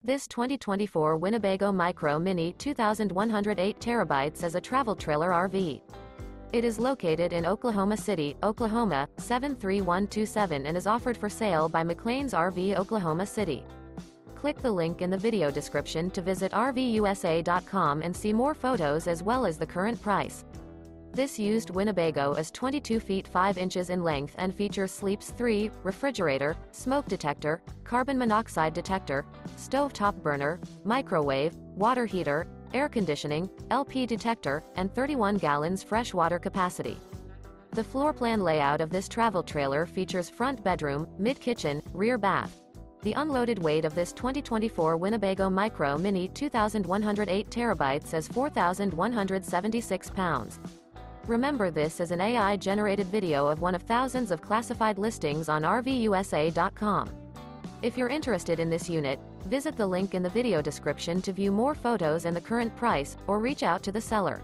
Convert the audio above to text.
This 2024 Winnebago Micro Minnie 2108 TB is a travel trailer RV. It is located in Oklahoma City, Oklahoma, 73127 and is offered for sale by McClain's RV Oklahoma City. Click the link in the video description to visit RVUSA.com and see more photos as well as the current price. This used Winnebago is 22 feet 5 inches in length and features sleeps 3, refrigerator, smoke detector, carbon monoxide detector, stovetop burner, microwave, water heater, air conditioning, LP detector, and 31 gallons fresh water capacity. The floor plan layout of this travel trailer features front bedroom, mid-kitchen, rear bath. The unloaded weight of this 2024 Winnebago Micro Minnie 2108 TB is 4,176 pounds. Remember, this is an AI-generated video of one of thousands of classified listings on RVUSA.com. If you're interested in this unit, visit the link in the video description to view more photos and the current price, or reach out to the seller.